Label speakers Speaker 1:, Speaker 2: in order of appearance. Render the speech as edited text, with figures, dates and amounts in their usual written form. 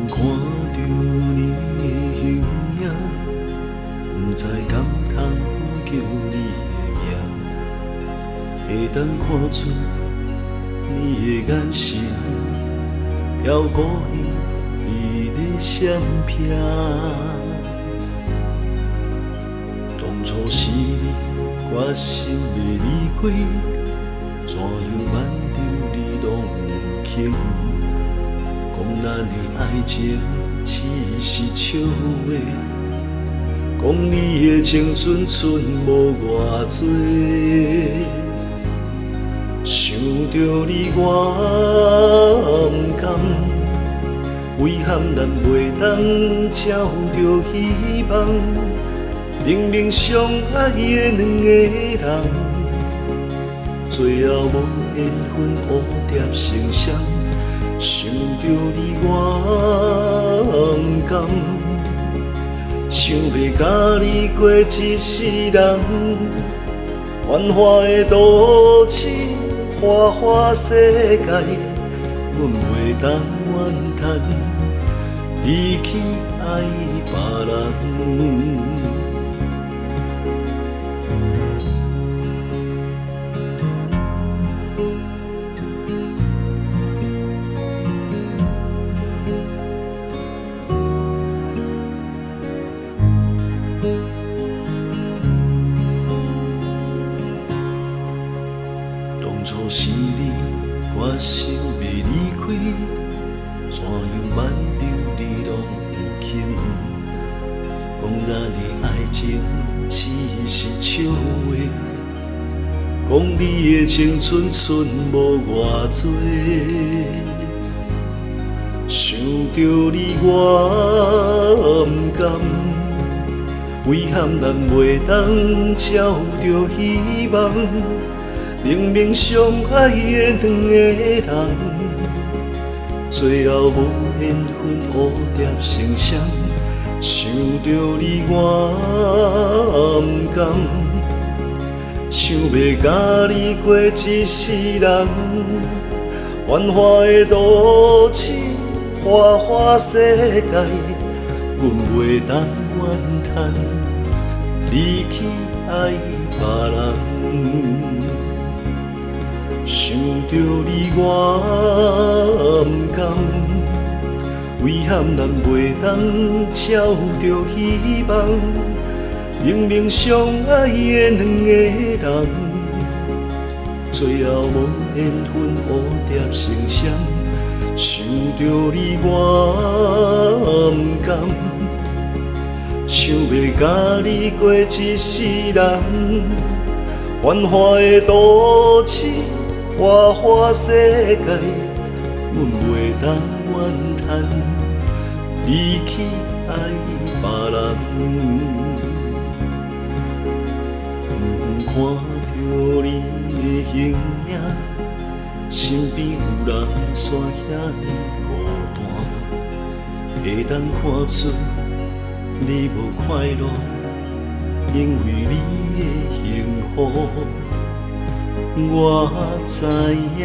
Speaker 1: 看着你的形影，不知敢通叫你的名，会当看出你的眼神，飘过伊在闪避。当初是你决心要离开，怎样挽着你拢不肯？讲咱的爱情只是笑话，讲你的青春剩无偌多。想着你我不甘，遗憾咱袂当照着希望。明明相爱的两个人，最后无缘分蝴蝶成双。想着你我不甘，想要甲你过一世人。繁华的都市，花花世界，阮袂当怨叹，离去爱别人。当初是你决心要离开，怎样挽着你拢不肯？讲咱的爱情只是笑话，讲你的青春剩无偌多。想着你我不甘，遗憾咱袂当照着希望。明明相爱的两个人，最后无缘分蝴蝶成双。想着你我不甘，想要甲你过一世人。繁华的都市，花花世界，阮袂当怨叹，离去爱别人。想着你我不甘，遗憾咱袂当照着希望。明明相爱的两个人，最后无缘分蝴蝶成双。想着你我不甘，想要甲你过一世人。繁华的都市，花花世界，阮袂当怨叹，离去爱别人。看着你的形影，身边有人煞遐尼孤单，会当看出你无快乐，因为你的幸福。我知影。